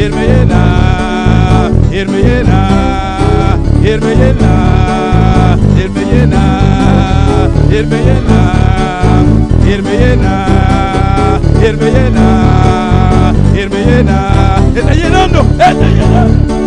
Él me llena, Él me llena, Él me llena, Él me llena, Él me llena, Él me llena, Él me llena, Él me llena, está llenando, está llenando.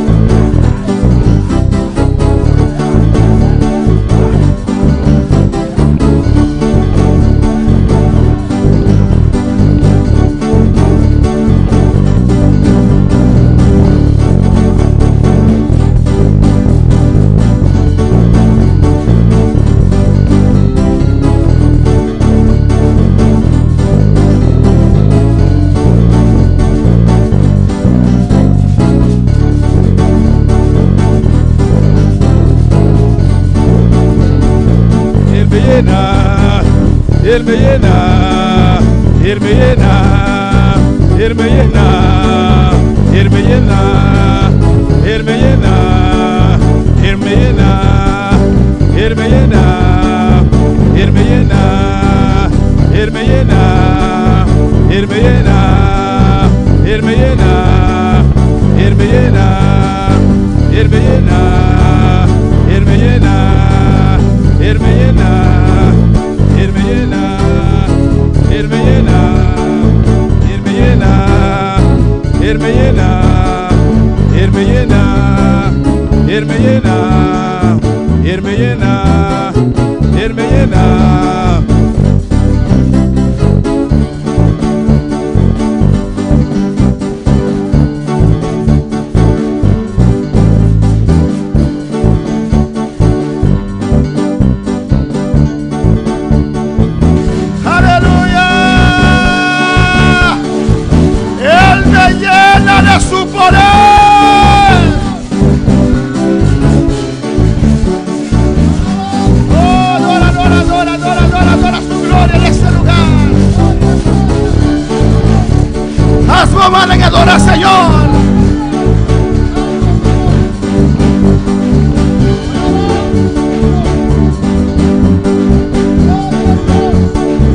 Él me llena, Él me llena, Él me llena, Él me llena, Él me llena, Él me llena, Él me llena, Él me llena, Él me llena, Él me llena, Él me llena, Él me llena, Él me llena, Él me llena, Él me llena. Él me llena, Él me llena, Él me llena, Él me llena, Él me llena, Él me llena, Él me llena, Él me llena. Su poder. Oh, adora, adora, adora, adora, adora, adora su gloria en este lugar. Haz mamá en adora, Señor.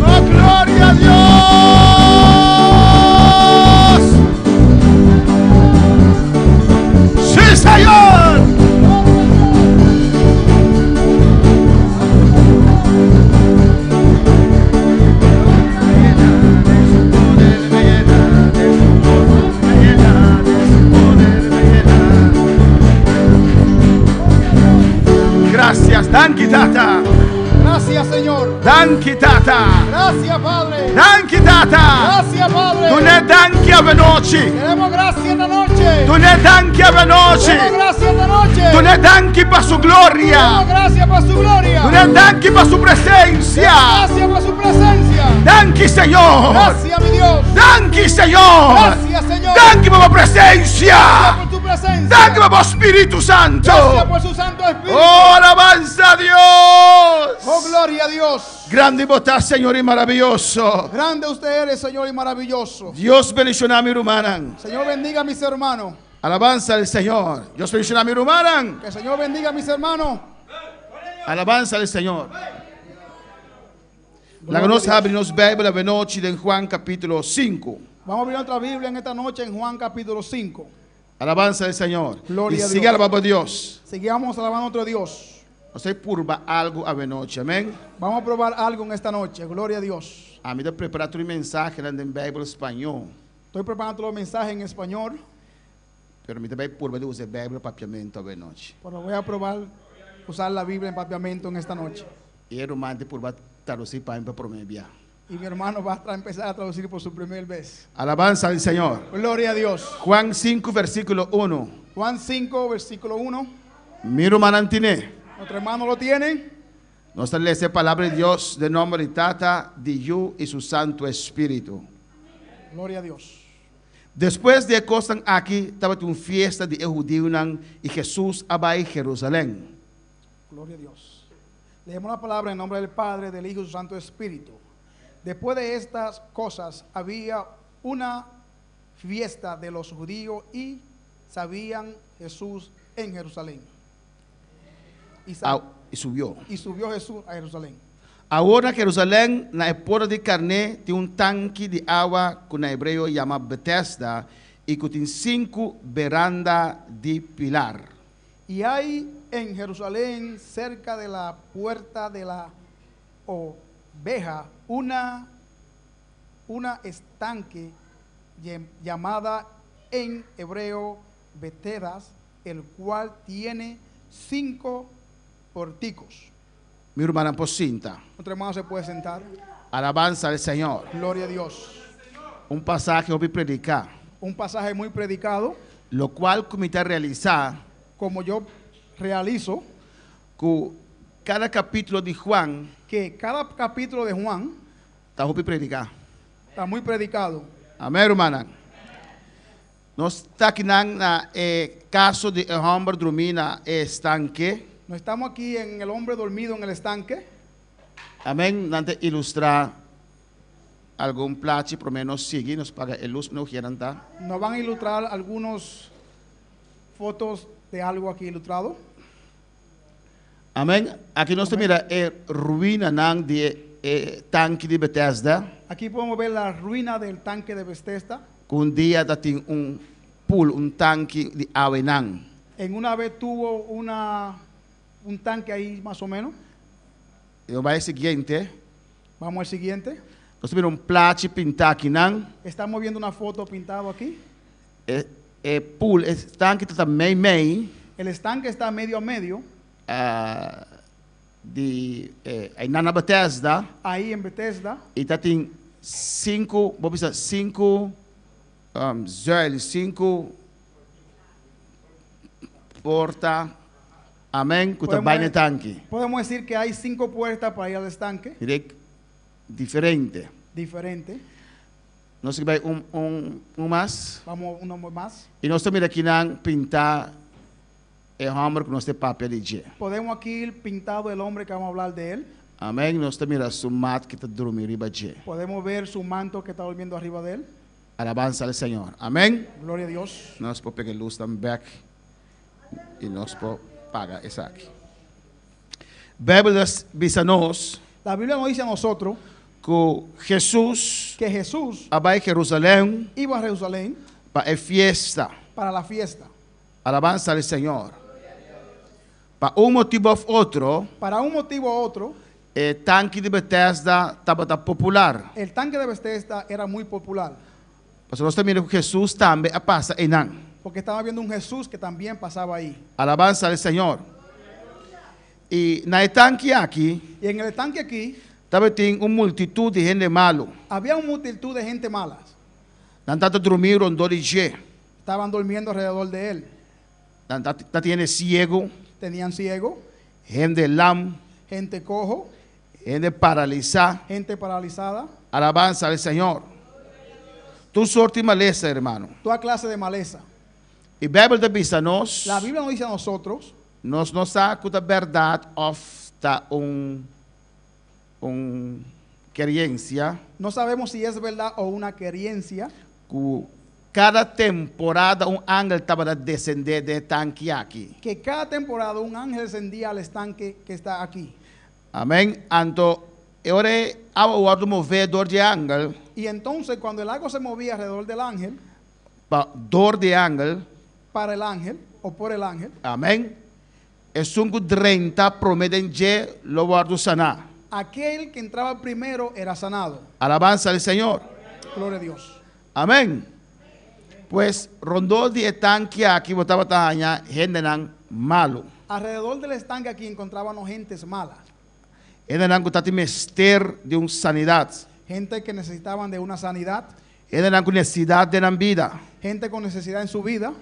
Oh, gloria a Dios. Señor, gracias, Danki Tata. Gracias, Señor. Danki Tata. Gracias, Padre. Danki Tata. Gracias, Padre. Tu ne danki a venoci. Queremos gracias esta noche. Tu ne danki a venoci. Queremos gracias esta noche. Tu ne danki per su gloria. Queremos gracias por su gloria. Tu ne danki per su presencia. Gracias por su presencia. Danki, Señor. Gracias, mi Dios. Danki, Señor. Gracias, Señor. Danki per la presencia. Gracias por tu presencia. Danki per Espíritu Santo. Gracias por su Santo Espíritu. Oh, alabanza a Dios. Oh, gloria a Dios. Grande bondad, Señor, y maravilloso. Grande usted eres, Señor, y maravilloso. Dios bendicioná a mi hermana. Señor, bendiga a mis hermanos. Alabanza al Señor. Dios bendicioná a mi hermana. Que el Señor bendiga a mis hermanos. Alabanza al Señor. La que nos abre nos Biblia de noche en Juan capítulo 5. Vamos a abrir otra Biblia en esta noche en Juan capítulo 5. Alabanza al Señor. Gloria y a sigue Dios. alabando a Dios. Sigamos alabando a otro Dios. No se purba algo a noche. Amén. Vamos a probar algo en esta noche. Gloria a Dios. A mí te preparar un mensaje en Biblia español. Estoy preparando los mensajes en español, Pero me te voy a purba de usar Biblia papiamento a noche. pero voy a probar usar la Biblia en papiamento en esta noche. Y el romante purba traducir para promedia. Y mi hermano va a empezar a traducir por su primera vez. Alabanza al Señor. Gloria a Dios. Juan 5, versículo 1. Juan 5, versículo 1. Mi hermana tiene. Nuestro hermano lo tiene. Nos lee esa palabra de Dios de nombre de Tata, de Yu y su Santo Espíritu. Gloria a Dios. Después de cosas aquí, estaba una fiesta de judíos y Jesús va a Jerusalén. Gloria a Dios. Leemos la palabra en nombre del Padre, del Hijo y su Santo Espíritu. Después de estas cosas había una fiesta de los judíos y sabían Jesús en Jerusalén. Y subió. Y subió Jesús a Jerusalén. Ahora Jerusalén, na porta de carne, tiene un tanque de agua que en hebreo llama Bethesda, e que tem 5 verandas de pilar. Y hay en Jerusalén, cerca de la puerta de la oveja, una estanque llamada en hebreo Betedas, el cual tiene 5 porticos. Mi irmã Pocinta, Nuestro hermano se puede sentar. alabanza al Señor. Gloria a Dios. Pasaje que eu vou predicar, Un pasaje muy predicado, lo qual comecei a realizar como yo realizo, que cada capítulo de Juan, que cada capítulo de Juan tá vou predicar. está muy predicado. Amém, irmã? Nós está aqui na caso de homem dormir na estanque. No estamos aquí en el hombre dormido en el estanque. Amém. Nante ilustrar algum plate, por menos seguir, nos paga a luz, não queiram, tá? Nos van a ilustrar algunas fotos de algo aquí ilustrado. Amém. Aqui nós temos a ruína de tanque de Bethesda. Aquí podemos ver la ruina del tanque de Bethesda. Com dia tem pool, tanque de água. En una vez tuvo un tanque ahí más o menos. Eu vai seguinte. Vamos al siguiente. Nós temos plate pintado aqui, Estamos viendo una foto pintado aquí. Pool, tanque também meio. El estanque está medio a medio. Aí na Bethesda. Ahí en Bethesda. E tem 5, vamos dizer, 5 zuilen, 5 portas. Amém. Que também no tanque. Podemos decir que hay 5 puertas para ir al estanque. Diferente. Nós vai mais. Vamos uno más. E nós também aqui não pintar o homem que nós tem papel de. Podemos aquí ir pintado el hombre que vamos a hablar de él. Amém. Nós também a sua mat que está dormindo riba de. Podemos ver su manto que está durmiendo arriba de él. Alabanza ao Senhor. Amém. Gloria a Dios. Nós podemos pegar luz também e nós podemos pagar isso aqui. Bíblia diz a nós La Biblia nos dice a nosotros que Jesus que Jesús vai a Jerusalém iba a Jerusalén para a fiesta. para la fiesta. Alabanza ao Senhor. Para motivo ou outro, Para un motivo u otro, o tanque de Bethesda estava popular. el tanque de Bethesda era muy popular. Mas nós também que Jesus também passa em nan. Porque estaba viendo un Jesús que también pasaba ahí. Alabanza ao Senhor. E na tanque aqui, Y en el estanque aquí também tem uma multitud de gente malo. había una multitud de gente malas. Não está dormindo onde de Estaban durmiendo alrededor de él. não está tiene ciego, Tenían ciego, gente lam, gente cojo, gente paralisada. gente paralizada. Alabanza ao Senhor. Tu sorte maleza, hermano. Toda clase de maleza. E a Bíblia diz a nós, La Biblia nos dice a nosotros, nós não sabemos a verdade ou está querência no sabemos si es verdad o una creencia, que cada temporada ángel estava a descender de tanque aqui. que cada temporada un ángel descendía al estanque que está aquí. Amém? Então, agora o movedor de ángel, Y entonces cuando el agua se movía alrededor del ángel, dor de ángel, para el ángel o por el ángel, amém? É 30 prometen de lo guardo sanar. aquel que entraba primero era sanado. Alabanza al Señor. Gloria a Dios. Amén. Pues rondó de tanque aquí, botaba taña, gente nan malo. Alrededor del estanque aquí encontrábamos gentes malas, Gente nan que tati mester de una sanidad. gente que necesitaban de una sanidad, Gente nan con necesidad de la vida. gente con necesidad en su vida.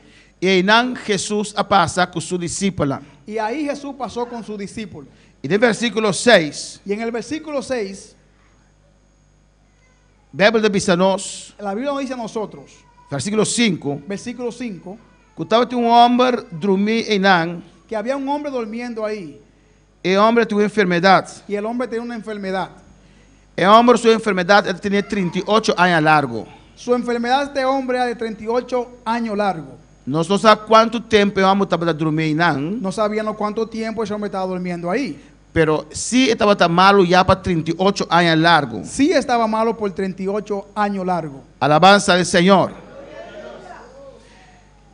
Y ahí nan Jesús pasa con su discípula. Y ahí Jesús pasó con sus discípulos. Y en el versículo 6, Y en el versículo 6, Bíblia diz a nós, la Biblia nos dice a nosotros, versículo 5, versículo 5, que estava um homem dormir em nan, que había un hombre durmiendo ahí e o homem tinha enfermidade. y el hombre tenía una enfermedad. E o homem, sua enfermidade, ele tinha 38 anos largo. Su enfermedad de este hombre era de 38 años largo. Nós não sabemos quanto tempo o homem estava dormindo em nan, No sabíamos cuánto tiempo ese hombre estaba durmiendo ahí. pero se estava malo já para 38 anos largo. Sí estaba malo por 38 años largo. Alabanza ao Senhor.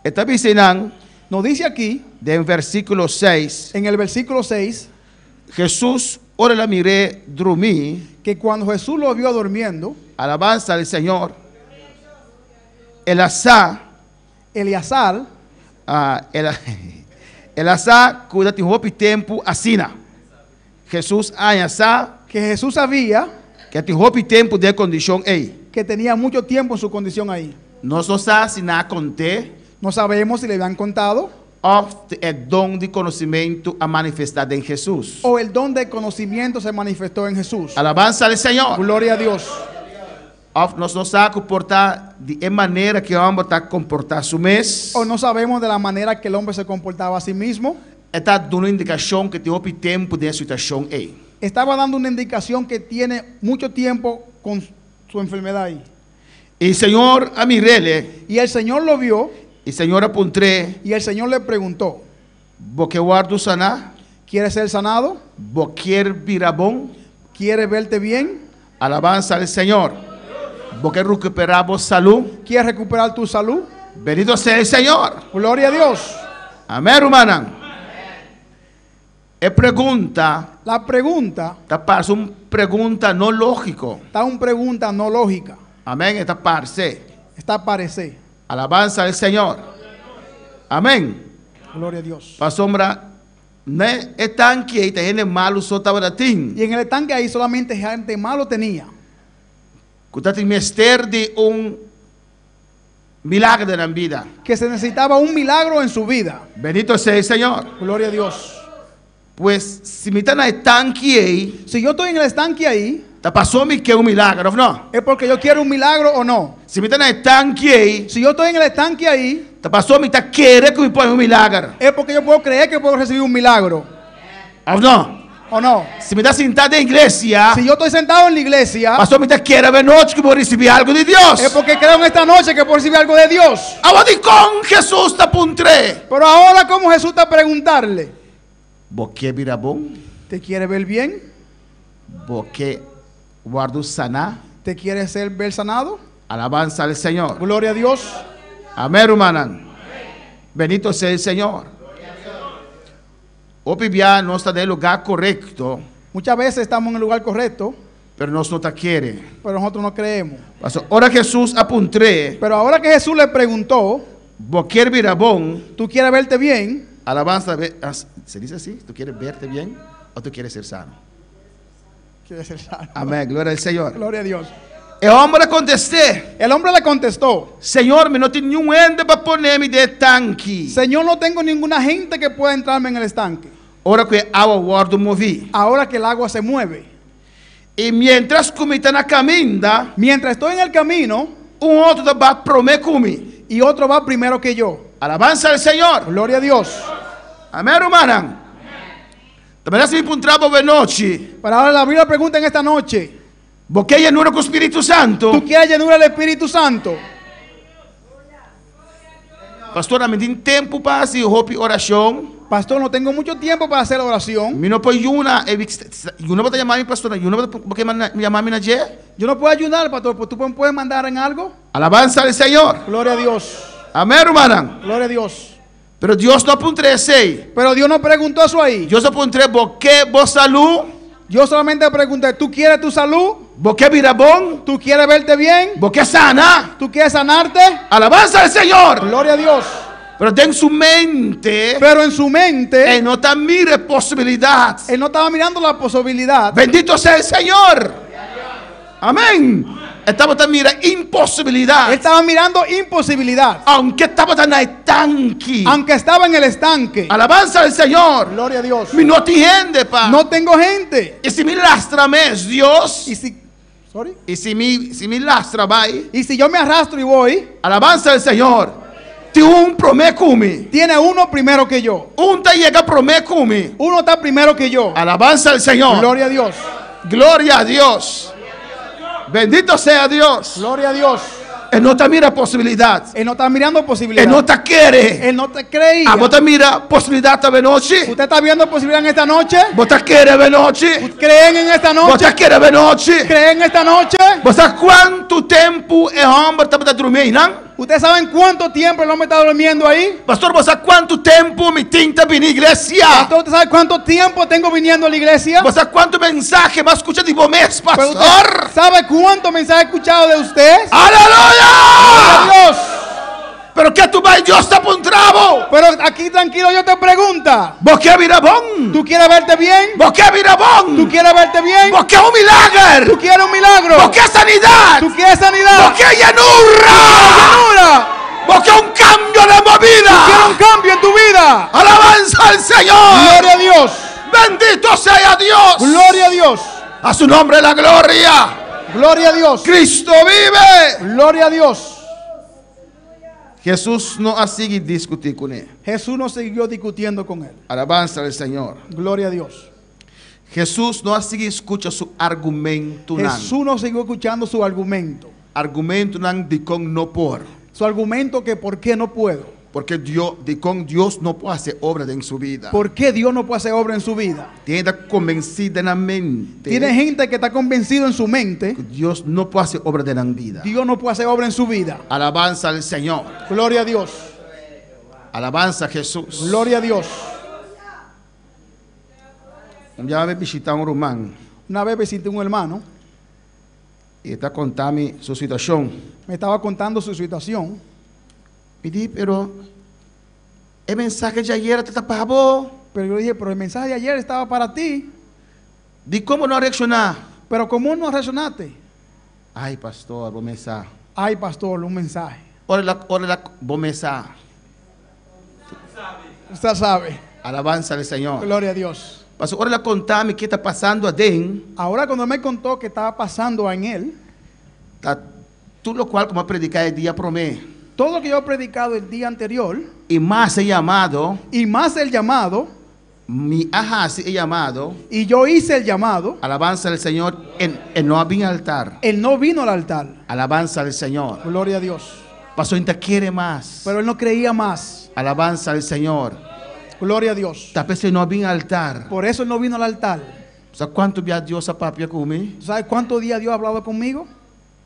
Esta diciendo Nos dice aquí, del versículo 6, en el versículo 6, Jesús, ora la miré, dormí, que cuando Jesús lo vio durmiendo, alabanza al Señor, Eleazar, Eleazar, cuida de roupa e tempo, assina. Jesus, Eleazar, que Jesús sabía que te roupa e tempo de condição aí. que tenía mucho tiempo en su condición ahí. Nós não sabemos se na conte, No sabemos si le habían contado ou é dom de conhecimento a manifestado em Jesus. o el don de conocimiento se manifestó en Jesús. Alabança ao Senhor. Gloria a Dios. Nós não sabemos comportar de maneira que o homem está comportando mês. O no sabemos de la manera que el hombre se comportaba a sí mismo. Está dando indicação que te roupa e tempo de situação aí. Estaba dando una indicación que tiene mucho tiempo con su enfermedad ahí. E o Senhor a mirele, Y el Señor lo vio e o Senhor apontré, y el Señor le preguntó, porque guardo sanar, ¿quieres ser sanado? porque virar bom, ¿Quieres verte bien? alabança ao Senhor, porque recuperamos salud, ¿Quieres recuperar tu salud? bendito seja o Senhor. Gloria a Dios. Amém, hermana? É pergunta, La pregunta tá parte uma pergunta não lógico. está una pregunta no lógica. Amém, esta parte. Está a parecer. Alabança ao Senhor. Amém. Gloria a Dios. Para sombra, né? É tanque aí, tem gente malo só tava datim. Y en el estanque ahí solamente gente malo tenía. Cuidado em mister de milagre na vida. Que se necesitaba un milagro en su vida. Bendito seja o Senhor. Gloria a Dios. Pues se me está na tanque aí, Si yo estoy en el estanque ahí, tá passou me que um milagre, não? ¿es porque yo quiero un milagro o no? Se me está na tanque aí, Si yo estoy en el estanque ahí, tá passou me tá querer que me põe um milagre, es porque yo puedo creer que puedo recibir un milagro não? o no. Se me está sentado na igreja, Si yo estoy sentado en la iglesia, passou me tá querer ver noite que vou receber algo de Deus. es porque creo en esta noche que puedo recibir algo de Dios. Aonde com Jesus tá puntré. Pero ahora, como Jesús está a preguntarle, Porque vira bom, ¿te quiere ver bien? porque guardo sanar, ¿Te quiere ser ver sanado? alabança ao Senhor. Gloria a Dios. Amém, hermana. Bendito seja o Senhor. O Bíblia não está no lugar correto, Muchas veces estamos en el lugar correcto, pero nós não está querendo. pero nosotros no creemos. Ora Jesus apuntré, Pero ahora que Jesús le preguntó, porque vira bom, ¿tú quieres verte bien? alabança, se diz assim, tu queres verte bem ou tu queres ser sano? ¿Quieres ser sano? Amém, glória ao Senhor. Gloria a Dios. E o homem contestou, El hombre le contestó, Senhor, me não tem nenhum ende para poner-me de tanque. Señor, no tengo ninguna gente que pueda entrarme en el estanque. Ora que a água guardo movi. Ahora que el agua se mueve. E mientras comi está na caminda, Mientras estoy en el camino outro vai promer comi. y otro va primero que yo. Alabança ao Senhor. Gloria a Dios. Amém, hermana. Também se me encontrava de noite. Pero ahora la Biblia pregunta en esta noche, Porque ella no era con el Espíritu Santo. ¿tú quieres llenura del Espíritu Santo? Pastor, me tem tempo para fazer oração. Pastor, no tengo mucho tiempo para hacer oración. Me não pode uma vai chamar a pastor, uma porque me chamar na dia. Yo no puedo ayudar, pastor, pero tú me puedes mandar en algo. Alabança ao Senhor. Gloria a Dios. Amém, hermana. Gloria a Dios. Pero Deus não apontou aí. Pero Dios no preguntó eso ahí. Deus apontou porque boa saúde, Yo solamente pregunté, ¿tú quieres tu salud? porque vira bom, ¿Tú quieres verte bien? porque sana. ¿Tú quieres sanarte? Alabança ao Senhor. Gloria a Dios. Pero tem sua mente, Pero en su mente, não está mire possibilidades. él no estaba mirando la posibilidad. Bendito seja o Senhor. Amém. Estava a mirar Él impossibilidades. estaba mirando imposibilidad. Aunque estava na estanque. Aunque estaba en el estanque. Alabança ao Senhor. Gloria a Dios. Me não te rende, pa. No tengo gente. E se me lastra mesmo, Deus. Y si, sorry. E se me lastra, vai. Y si yo me arrastro y voy, Alabança ao Senhor. Te promete comigo. tiene uno primero que yo. Te chega promete comigo. Uno está primero que yo. Alabança ao Senhor. Gloria a Dios. Glória a Deus. Bendito seja Deus. Gloria a Dios. Ele não te mira possibilidades. Él no está mirando Ele posibilidad. não te quer. Él no te creía. Ah, você mira possibilidade da noite? ¿Usted está viendo posibilidad en esta noche? Você quer a noite? ¿Creen en esta noche? Você quer a noite? ¿Creen esta noche? Você quanto tempo é homem para dormir, não? ¿Ustedes saben cuánto tiempo el hombre está durmiendo ahí? Pastor, ¿vos sabés cuánto tiempo me tinta vine iglesia? Pastor, ¿usted sabe cuánto tiempo tengo viniendo a la iglesia? ¿Vos sabés cuánto mensaje me escucha de vos mes, Pero pastor? usted ¿sabe cuánto mensaje he escuchado de usted? ¡Aleluya! Dios. Pero que tu vai Dios está por un trabo. Pero aquí tranquilo yo te pregunta. ¿Vos qué virabón? ¿Tú quieres verte bien? ¿Vos qué virabón? ¿Tú quieres verte bien? ¿Vos qué un milagro? ¿Tú quieres un milagro? ¿Vos qué sanidad? ¿Tú quieres sanidad? ¿Vos qué llanura? ¡Llanura! ¿Vos qué un cambio de ¿Tú quieres movida? un cambio en tu vida? Alabanza al Señor. Gloria a Dios. Bendito sea Dios. Gloria a Dios. A su nombre la gloria. Gloria a Dios. Cristo vive. Gloria a Dios. Jesús no ha seguido discutir con él. Jesús no siguió discutiendo con él. Alabanza al Señor. Gloria a Dios. Jesús no ha seguido escucha su argumento. Jesús no siguió escuchando su argumento. Argumento de con no por. Su argumento que por qué no puedo. Porque Dios, de con Dios no puede hacer obra en su vida. ¿Por qué Dios no puede hacer obra en su vida? Tiene convencida en la mente. Tiene gente que está convencido en su mente. Que Dios no puede hacer obra de la vida. Dios no puede hacer obra en su vida. Alabanza al Señor. Gloria a Dios. Alabanza a Jesús. Gloria a Dios. Un día me visité a un rumán Una vez visité un hermano. y está contando su situación. Me estaba contando su situación. Me dije, pero el mensaje de ayer está para vos. Pero yo dije, pero el mensaje de ayer estaba para ti. ¿De cómo no reaccionar? Pero ¿cómo no reaccionaste? Ay, pastor, vos me sa. Ay, pastor, un mensaje. Ora, vos me sa. Usted sabe. Alabanza al Señor. Gloria a Dios. Pastor, ahora contame qué está pasando adentro. Ahora cuando me contó que estaba pasando en él, Tudo lo cual, como predicar el día promé. todo lo que yo he predicado el día anterior, Y más he llamado, y más el llamado, mi ajá he llamado, y yo hice el llamado, alabanza al Señor, en no había altar. él no vino al altar. Alabanza al Señor. Gloria a Dios. Pastor, te quiere más. Pero él no creía más. Alabanza al Señor. Gloria a Dios. Tal vez no había altar. Por eso él no vino al altar. ¿Sabes cuánto vía Dios a papia conmigo? ¿Sabes cuántos días Dios ha hablado conmigo?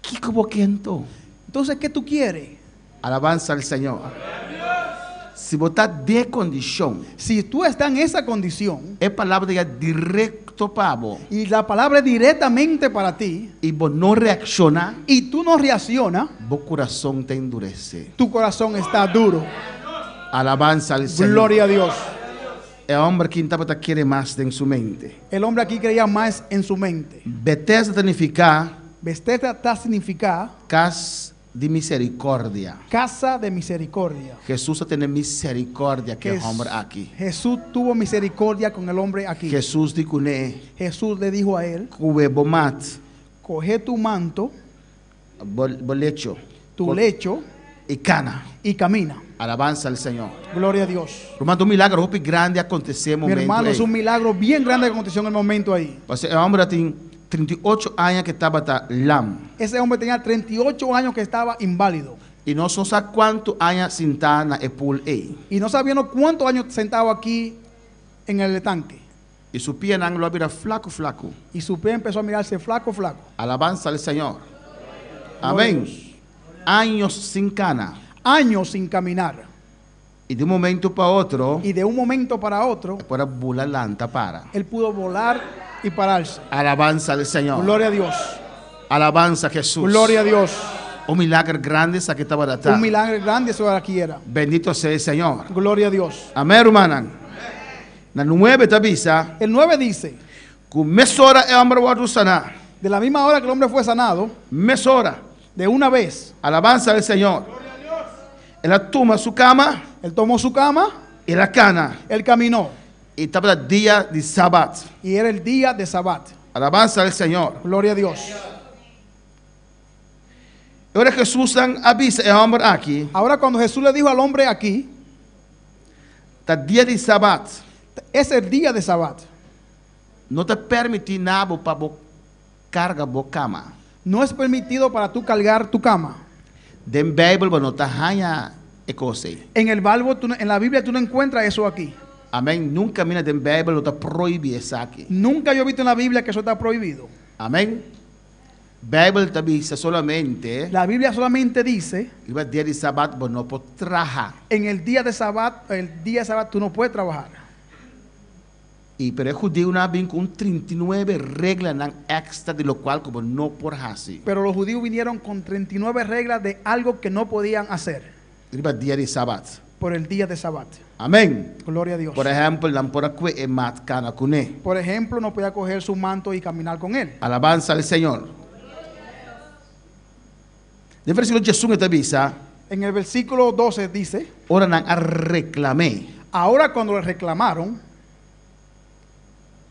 ¿Qué como quento? Entonces, ¿qué tú quieres? Alabanza al Señor. Si vos estás de condición, Si tú estás en esa condición es palabra de directo para vos, y la palabra es directamente para ti y vos no reacciona, y tú no reaccionas, vos corazón te endurece. tu corazón está duro. Alabanza al Señor. Gloria a Dios. El hombre que te quiere más en su mente. El hombre aquí creía más en su mente. Bethesda significa Bethesda está significa casa de misericordia. casa de misericordia. Jesús tiene misericordia que el hombre aquí. Jesús tuvo misericordia con el hombre aquí. Jesús dijo, Jesús le dijo a él, bomat, coge tu manto, bolecho, tu lecho y cana. y camina. Alabanza al Señor. Gloria a Dios. Hermano, un milagro grande aconteceu en Mi momento. hermano, es aí. un milagro bien grande que aconteció en el momento ahí. El hombre tiene 38 años que estaba lam. Ese hombre tenía 38 años que estaba inválido. Y no sé cuántos años sentado en el pool ahí. Y no sabíamos cuántos años sentado aquí en el tanque. Y su pie en ángulo era flaco, flaco. Y su pie empezó a mirarse flaco, flaco. Alabanza al Señor. Gloria a Amén. Dios. Años sin cana. Años sin caminar. Y de un momento para otro, Y de un momento para otro, para bula lanta para. él pudo volar y pararse. Alabanza al Señor. Gloria a Dios. Alabanza a Jesús. Gloria a Dios. Un milagro grande esa que estaba de Un milagro grande eso aquí era. Bendito sea el Señor. Gloria a Dios. Amén, hermana. La 9 te avisa. El 9 dice, Que mesora é homem o sanar. de la misma hora que el hombre fue sanado, Mesora. de una vez, Alabanza al Señor. Ela toma su cama él tomó su cama, y la cana. él caminó. Y estaba el día de sábado. Y era el día de Sabbat. Alabanza al Señor. Gloria a Dios. Ahora Jesús avisa el hombre aquí. Ahora cuando Jesús le dijo al hombre aquí, Está día de sábado. es el día de Sabbat. No te permite nada para carga bo cama. No es permitido para tú cargar tu cama. Den Bible no te haya cosa. En el Bible, en la Biblia tú no encuentras eso aquí. Amén. Nunca mira den Bible no te prohíbe eso aquí. Nunca yo he visto en la Biblia que eso está prohibido. Amén. Bible tabi sa solamente La Biblia solamente dice, iba dia di Sabat bo no po traha. en el día de Sabat tú no puedes trabajar. E pero judeu na bin com 39 reglas ng extra de lo cual como no por hasi. Pero los judíos vinieron con 39 reglas de algo que no podían hacer Iba dia di Sabat. por el día de Sabat. Amen. Gloria a Dios. Por ejemplo, lang por akwe e mat kana kune. Por ejemplo, no podía coger su manto y caminar con él. Alabanza al Señor. Nel versículo 18 tabisa, En el versículo 12 dice, ora nang reclamé ahora cuando le reclamaron,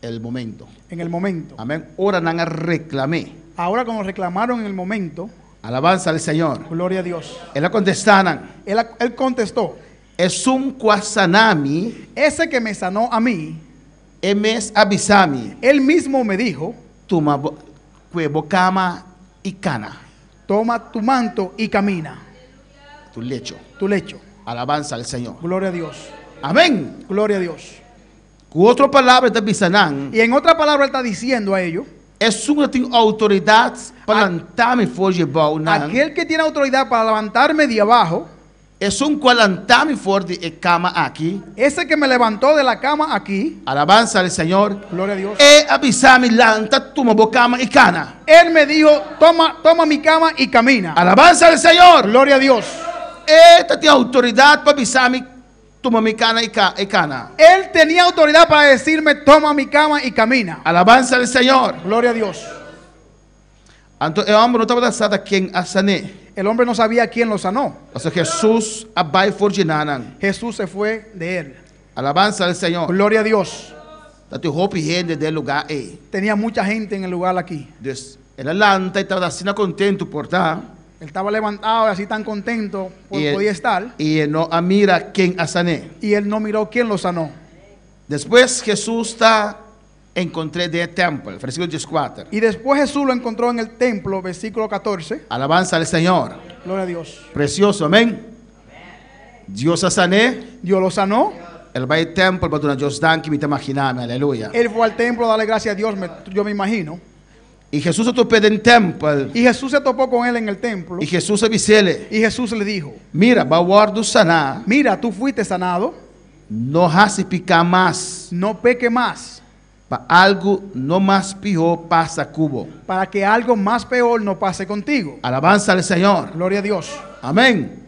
el momento. en el momento, Amén. Ora nang reclamé. ahora cuando reclamaron en el momento, Alabanza al Señor. gloria a Dios. Ela contestanan, Él contestó, es un kwasanami, ese que me sanó a mí, emes abisami, él mismo me dijo, tuma bocama y cana, toma tu manto y camina, tu lecho. tu lecho. Alabanza al Señor. Gloria a Dios, Amén. gloria a Dios. Con otra palabra tabisanan, Y en otra palabra él está diciendo a ellos, es una ting autoridad para lantame foge bau nan. aquel que tiene autoridad para levantarme de abajo, Es un cualantame for de cama aquí. ese que me levantó de la cama aquí, Alabanza al Señor. gloria a Dios, E abisami lanta tuma bocama y cana. él me dijo, toma mi cama y camina. Alabanza al Señor. Gloria a Dios. Esta tiene autoridad para abisami tuma mi cana y cana. Él tenía autoridad para decirme, toma mi cama y camina. Alabanza al Señor. Gloria a Dios. Entonces el hombre no estaba lanzado a quien asané. El hombre no sabía quién lo sanó. O sea, Jesús abai forginanan. Jesús se fue de él. Alabanza al Señor. Gloria a Dios. Date hope gente del lugar e. Tenía mucha gente en el lugar aquí. Entonces, el alanta estaba así contento por estar. Él estaba levantado y así tan contento podía estar. Y no mira quien asané. Y él no miró quién lo sanó. Después Jesús está encontré del templo, versículo 14. Y después Jesús lo encontró en el templo, versículo 14. Alabanza al Señor. Gloria a Dios. Precioso, amén. Dios asané. Dios lo sanó. El va al templo para Dios dan que me te imaginame, aleluya. Él fue al templo a darle gracias a Dios, yo me imagino. Y Jesús se topó en el templo. Y Jesús se topó con él en el templo. Y Jesús avisele. Y Jesús le dijo, Mira, va a guardar sanar. mira, tú fuiste sanado, No hace picar más. no peque más, Para algo no más pior pasa cubo. para que algo más peor no pase contigo. Alabanza al Señor. Gloria a Dios. Amén.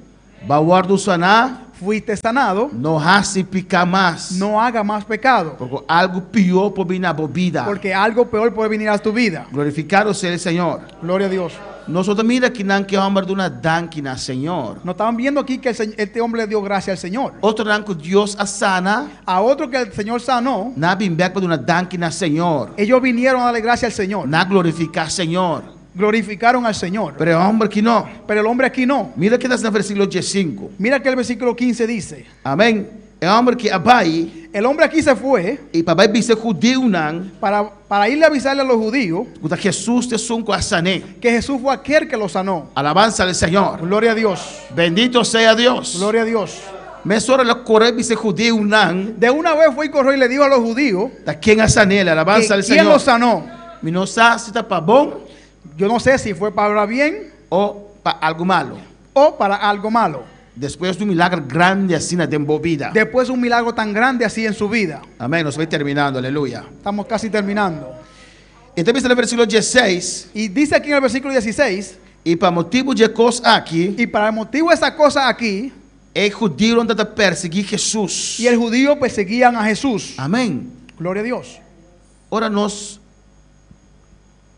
Va a guardar sanar. Fuiste sanado, No hace picar más. no haga más pecado, Porque algo pior por venir a vida. porque algo peor puede venir a tu vida. Glorificado sea el Señor. Gloria a Dios. Nosotros mira que nan que hombre de una danquina, Señor. Nos estaban viendo aquí que este hombre le dio gracia al Señor. Otro nan que Dios asana, A otro que el Señor sanó, na bimbeck de una danquina, Señor. ellos vinieron a darle gracia al Señor. Na glorificar, Señor. Glorificaron al Señor. Pero el hombre que no. Pero el hombre aquí no. Mira que está en el versículo 15. Mira que el versículo 15 dice, Amén. El hombre que abai, el hombre aquí se fue y para dice judío nan, para irle a avisarle a los judíos que Jesús te son asané. que Jesús fue aquel que lo sanó. Alabanza al Señor. Gloria a Dios. Bendito sea Dios. Gloria a Dios. Me sora la corre dice judío nan, De una vez fue y corrió y le dijo a los judíos da quien asané, alabanza que al quién Señor. lo sanó. Mi no sabe si está para bon Yo no sé si fue para bien o para algo malo. o para algo malo. Después de un milagro grande así de embobida. Después de un milagro tan grande así en su vida. Amén. Nos va terminando. Aleluya. Estamos casi terminando. Entonces en el versículo 16. Y dice aquí en el versículo 16, Y para motivo de cosas aquí, y para el motivo de esa cosa aquí, el judío anda a perseguir Jesús. y el judío perseguían a Jesús. Amén. Gloria a Dios. Ahora nos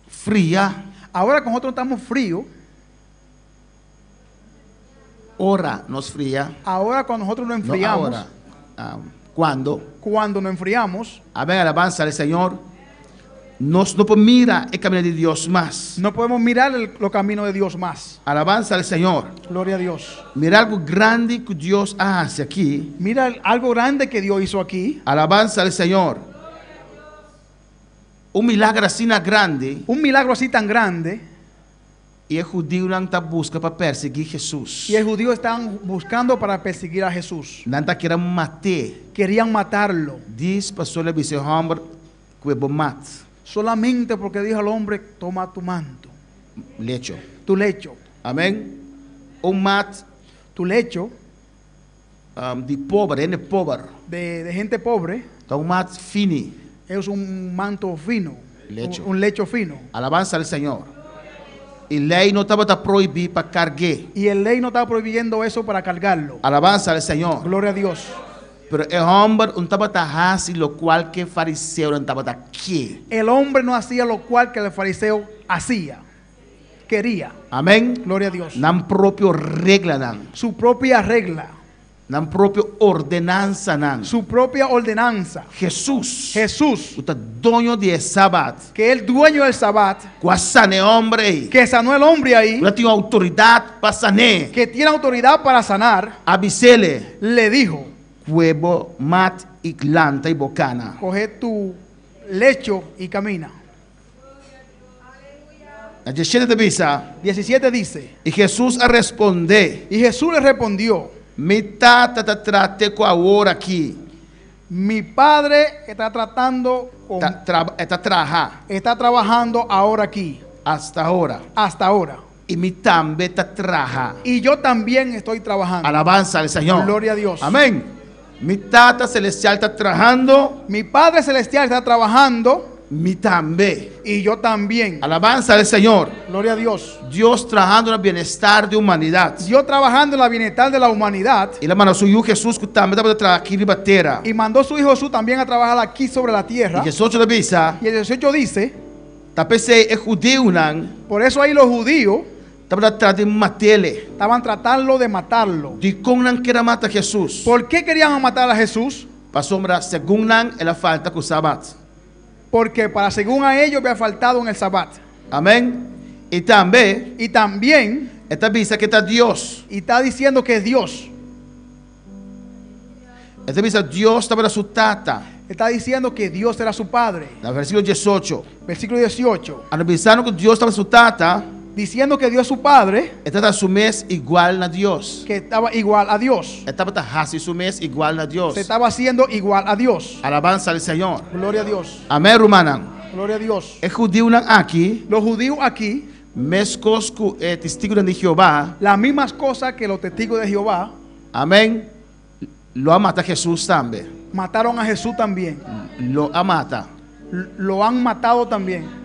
fría. Ahora que nosotros estamos fríos, Ahora nos fría. ahora cuando nosotros nos No enfriamos, ahora. Cuando. cuando nos enfriamos, Amén. Alabanza al Señor. Nos no mira el camino de Dios más. no podemos mirar los caminos de Dios más. Alabanza al Señor. Gloria a Dios. Mira algo grande que Dios hace aquí. Mira algo grande que Dios hizo aquí. Alabanza al Señor. Un milagro así grande. Un milagro así tan grande. Y el judío no está busca para perseguir Jesús. Y el judío estaban buscando para perseguir a Jesús. No está querendo matar. Querían matarlo. Diz pastor le dice hombre que mat. Solamente porque dijo al hombre, toma tu manto. lecho. tu lecho. Amén. Un mat Tu lecho de pobre, de gente pobre un mat fini. es un manto fino, Lecho. un lecho fino. Alabanza al Señor. Y ley no estaba prohibida para cargar. Y el ley no estaba prohibiendo eso para cargarlo. Alabanza al Señor. Gloria a Dios. Pero el hombre no estaba así, lo cual que fariseo no estaba aquí. El hombre no hacía lo cual que el fariseo hacía, quería. Amén. Gloria a Dios. Nan propio regla nan. Su propia regla, Nan propio ordenanza nan. su propia ordenanza. Jesús. Jesús, Uta dueño de sábado. que es el dueño del sabbat, Cuasane hombre. que sanó el hombre ahí, Uta tiene autoridad para sanar. que tiene autoridad para sanar, Avisele. le dijo: Cuebo, mat, y lanta y bocana. coge tu lecho y camina. La 17 de visa. 17 dice: Y Jesús a responder. y Jesús le respondió: Mi tata te trate con ahora aquí. mi padre está tratando con, Está trabaja está trabajando ahora aquí, hasta ahora. hasta ahora. Y mi tambe te trabaja. Y yo también estoy trabajando. Alabanza al Señor. Gloria a Dios. Amén. Mi tata celestial está trabajando. Mi Padre Celestial está trabajando Mi tambe. y yo también. Alabanza al Señor. Gloria a Dios. Dios trabajando en el bienestar de humanidad. Yo trabajando en la bienestar de la humanidad, Y la mano suyo Jesús que también estaba trabajando aquí en la tierra. y mandó su hijo Jesús también a trabajar aquí sobre la tierra. Y Jesús de visa. Y el 18 dice: Tapese es judío nan. por eso ahí los judíos Estaba tratando de matarle. estaban tratando de matarlo. De con nan quiera matar a Jesús. ¿Por qué querían matar a Jesús? Para sombra según nan la falta con sabat. Porque para según a ellos había faltado en el sabbat. Amén. Y también Y también esta visa que está Dios. y está diciendo que es Dios. Esta visa Dios estaba su tata. Está diciendo que Dios era su padre. El versículo 18. Versículo 18. Analizando que Dios estaba su tata. Diciendo que Dios es su padre, Esta su mes igual a Dios. que estaba igual a Dios. Estaba así su mes igual a Dios. Se estaba haciendo igual a Dios. Alabanza al Señor. Gloria a Dios. Amén, Rumana. Gloria a Dios. Es judío aquí. Los judíos aquí, Mescos testigos de Jehová. las mismas cosas que los testigos de Jehová, Amén. Lo amata Jesús también. mataron a Jesús también. Lo amata. Lo han matado también.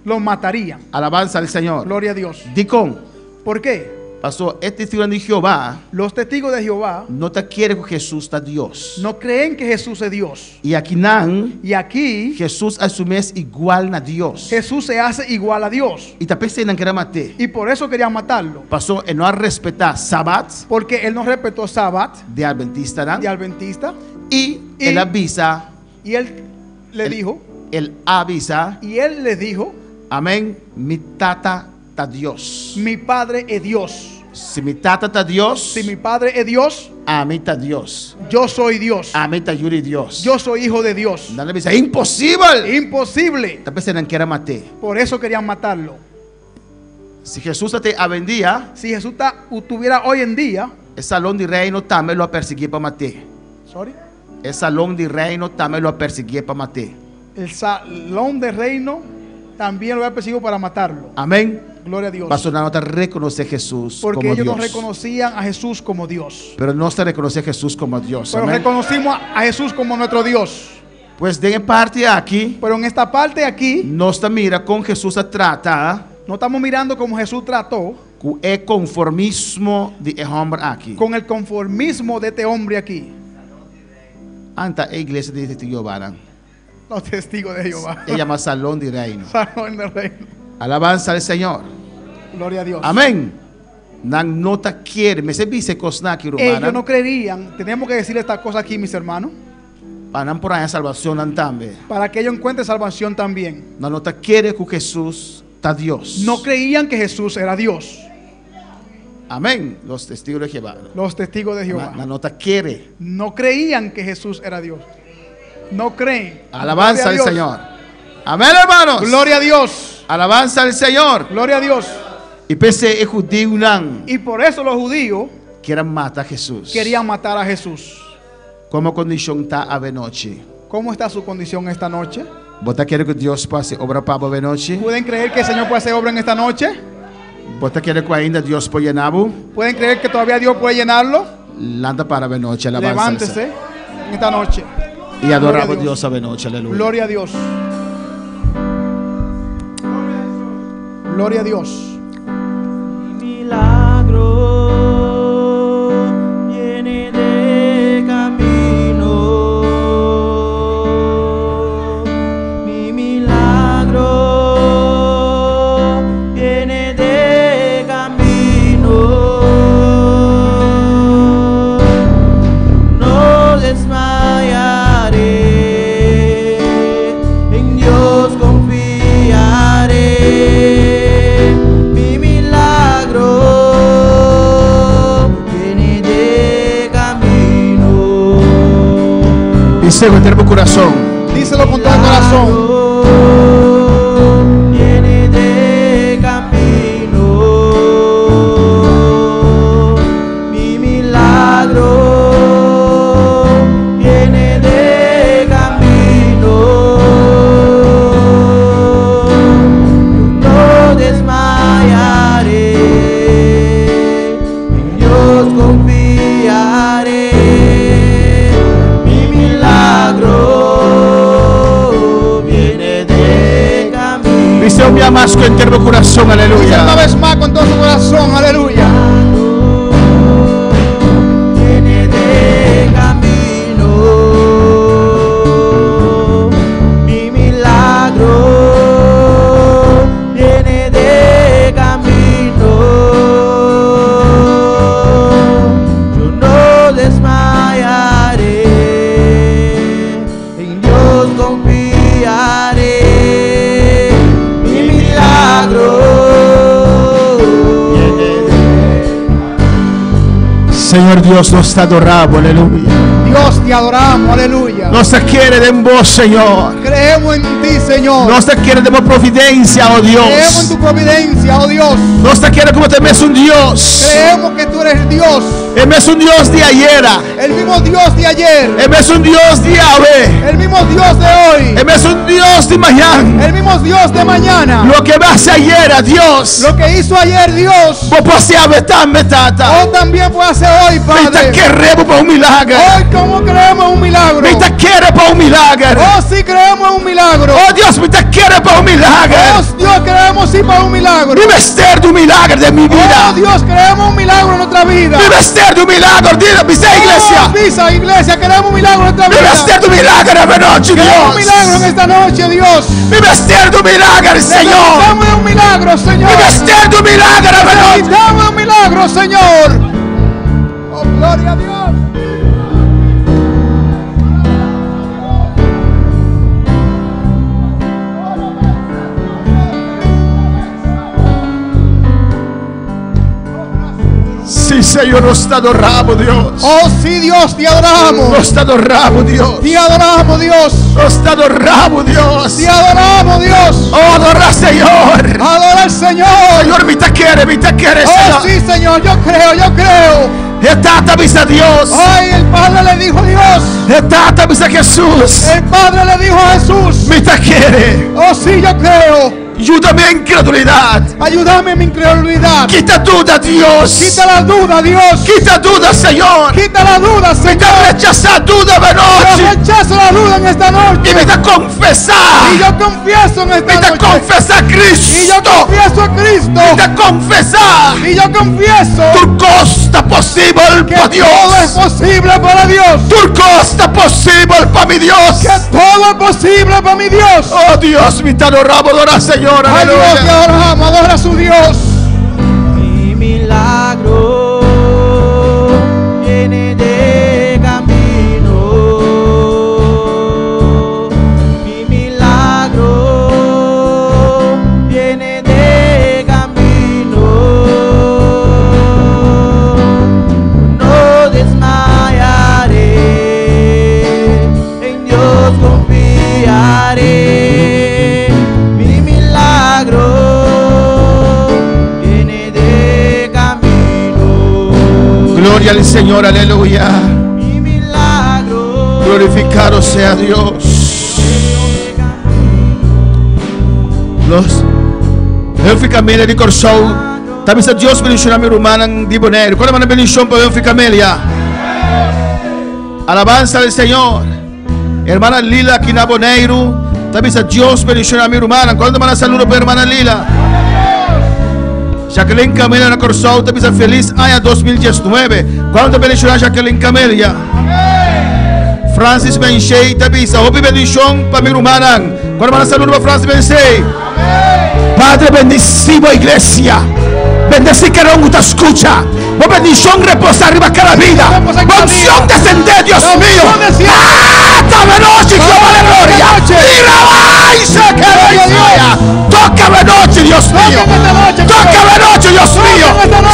Los matarían. Alabanza al Señor. Gloria a Dios. Dicón. ¿Por qué? Pasó, este testigo de Jehová Los testigos de Jehová no te quiere que Jesús está Dios. no creen que Jesús es Dios. Y aquí nan, Y aquí Jesús asume igual a Dios. Jesús se hace igual a Dios. Y te pensé en que era mate. Y por eso querían matarlo. Pasó en no respetar Sabbat Porque él no respetó Sabbat de Adventista nan, de adventista. y él avisa, Y él le dijo, él avisa, y él les dijo: amén, mi tata está Dios. mi padre es Dios. Si mi tata está Dios, Si mi padre es Dios, a mí está Dios. yo soy Dios. A mí está Yuri Dios. Yo soy hijo de Dios. Dale, dice, imposible. Imposible. Te pensé en que era mate. Por eso querían matarlo. Si Jesús te vendía, Si Jesús tuviera hoy en día, el salón de reino también lo perseguía para matar. sorry, El salón de reino también lo perseguía para matar. el salón de reino también lo había perseguido para matarlo. Amén. Gloria a Dios. Pastor, no te reconoce Jesús Porque como ellos Dios. no reconocían a Jesús como Dios. Pero no se reconoce Jesús como Dios. Pero Amén. reconocimos a Jesús como nuestro Dios. Pues de parte aquí, Pero en esta parte aquí, no está mira con Jesús a trata no estamos mirando como Jesús trató con el conformismo de hombre aquí. con el conformismo de este hombre aquí. Anta la iglesia de Jehová. Los testigos de Jehová. Ella llama salón de reino. Salón del reino. Alabanza al Señor. Gloria a Dios. Amén. Nan no te quiere. Me se dice cosnaki Ellos rumana. no creerían, tenemos que decirle esta cosa aquí, mis hermanos, Panan por ahí salvación antambe. para que ellos encuentren salvación también. No te quiere que Jesús está Dios. No creían que Jesús era Dios. Amén. Los testigos de Jehová. Los testigos de Jehová. No te quiere. No creían que Jesús era Dios. No creen. Alabanza al Gloria a Dios. Señor. Amén, hermanos. Gloria a Dios. Alabanza al Señor. Gloria a Dios. Y pese el judío nan Y por eso los judíos quieren matar a Jesús. querían matar a Jesús. Como condición está a noche. ¿Cómo está su condición esta noche? ¿Vos quieres que Dios pase obra para esta noche? ¿Pueden creer que el Señor puede hacer obra en esta noche? ¿Vos quieres que ainda Dios puede llenarlo? ¿Pueden creer que todavía Dios puede llenarlo? Landa para esta noche, alabanza. Levántese en esta noche. Y adoramos a Dios esta noche, aleluya. Gloria a Dios. Gloria a Dios. Milagro viene de camino. Mi milagro viene de camino. No desmayaré, en Dios confiaré. Díselo con todo el corazón. Díselo con todo el corazón. Viene de camino. Mi milagro viene de camino. No desmayaré, en Dios confiaré. Dice un día más con todo el corazón, aleluya. Dice una vez más con todo su corazón, aleluya. Viene de camino. Mi milagro viene de camino. Yo no desmayaré, en Dios confiaré. Señor Dios, nos te adoramos, aleluya. Dios, te adoramos, aleluya. Nos te quiere en vos, Señor. Creemos en ti, Señor. Nos te quiere de providencia, oh Creemos en Dios. tu providencia, oh Dios. Nos te quiere como te es un Dios. Creemos que tú eres Dios, Él es un Dios de ayer. el mismo Dios de ayer, Él es un Dios de hoy. el mismo Dios de hoy, Él es un Dios de mañana. el mismo Dios de mañana. Lo que va a hacer ayer, a Dios. Lo que hizo ayer Dios, Vos paseabas tan metata. hoy también puede hacer hoy, Me te Padre. queremos para un milagro. Hoy como creemos en un milagro. Me te quiere para un milagro. Oh, sí creemos en un milagro. Oh Dios, me te quiere para un milagro. Oh, Dios, creemos sí para un milagro. Mi vestir de un milagro de mi Oh, vida. Dios, creemos un milagro en nuestra vida. Mi vestir de un milagro, dile, mi Oh, iglesia. Pisa, iglesia, queremos un milagro en nuestra Mi vida. vestir de un milagro esta noche, Queremos un milagro en Dios. esta noche, Dios. Mi vestir de un milagro, Señor. Necesitamos de un milagro, Señor. Mi vestir de un milagro esta noche. Necesitamos de un milagro, Señor. Oh, gloria a Dios. Sí, Señor, nos te adoramos, Dios. Oh, sí, Dios, te adoramos. Nos te adoramos, Dios. Te adoramos, Dios. Nos te adoramos, Dios. Te adoramos, Dios. Oh, adora, Señor. Adora al Señor. Señor, me te quiere, Oh, Señor. sí, Señor, yo creo. Está avisa Dios. Ay, el Padre le dijo a Dios. Está avisa Jesús. El Padre le dijo a Jesús. Me te quiere. Oh, sí, yo creo. Ayúdame en incredulidad. Ayúdame en mi incredulidad. Quita duda, Dios. Quita la duda, Dios. Quita duda, Señor. Quita la duda, Me te Señor. rechaza duda de Yo noche. rechazo la duda en esta noche. Y me te confesar. Y yo confieso en Me esta te noche. confesar Y yo Cristo. confieso a Cristo. Me te confesar. Y yo confieso Tu costa posible que para todo es Dios. posible para Dios. Tu costa posible para mi Dios. Que todo es posible para mi Dios. Oh Dios, me te adoramos, adora, Señor. Ay, Dios, te Aleluya. adoramos, adora a su Dios. Mi milagro viene de camino. Mi milagro viene de camino. No desmayaré, en Dios confiaré. Mi milagro viene de camino. Gloria al Señor, aleluya. Mi milagro Glorificado sea Dios. viene de camino. Los Camélia de Corsol. Também se Deus bendicionar minha irmã de Bonaire. Qual é a bendição para Elfi Camélia? Alabanza al Señor. Hermana Lila aquí en Bonaire. Também se Deus bendicionar minha irmã. Quando manda saludo para hermana Lila. Jacqueline Camélia na Corsol. Também se feliz ano 2019. Quando bendicionar Jacqueline Camélia. Francis Benchei. Também se hope bendição para minha irmã. Quando manda saludo para Francis Benchei. Padre, bendecimos a iglesia. Bendecir que no te escucha. Oh, bendición reposa arriba cada vida. Unción descender, Dios mío. Tócame noche, Jehová de gloria. Tócame noche, Dios mío. Tócame noche, Dios mío.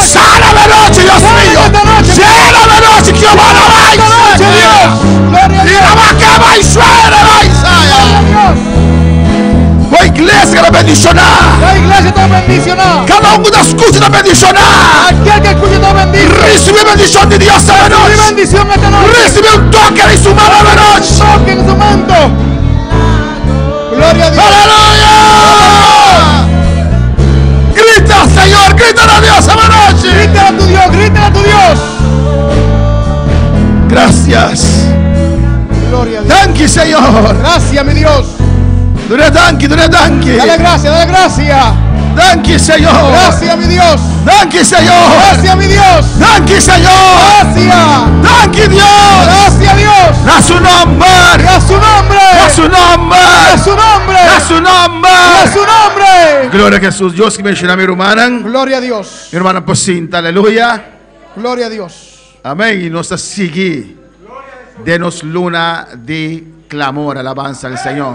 Sáname noche, Dios mío. Lléname noche, Jehová de la iglesia la bendicionar. La iglesia está bendicionada. Cada uno escucha la bendicionar. Aquel que escucha está bendito. Recibe bendición de Dios esta noche. Recibe bendición esta noche. Recibe un toque de su mano esta noche. Toque en su manto. Gloria a Dios. ¡Aleluya! Grita, Señor, grita a Dios esta noche. Grítale a tu Dios, grítale a tu Dios. Gracias. Gloria a Dios. Thank you, Señor. Gracias, mi Dios. Dale danki. Dale gracia, dale gracia. Thank you, Señor. Gracias, mi Dios. Thank you, Señor. Gracias, mi Dios. Thank you, Señor. Gracias. Thank you, Dios. Gracias, Dios. A su nombre. A su nombre. A su nombre. A su nombre. A su nombre. A su nombre. Gloria a Jesús. Dios que menciona a mi hermana. Gloria a Dios. Mi hermana Pocinta. Aleluya. Gloria a Dios. Amén. Y nos sigue. Denos luna de clamor. Alabanza al Señor.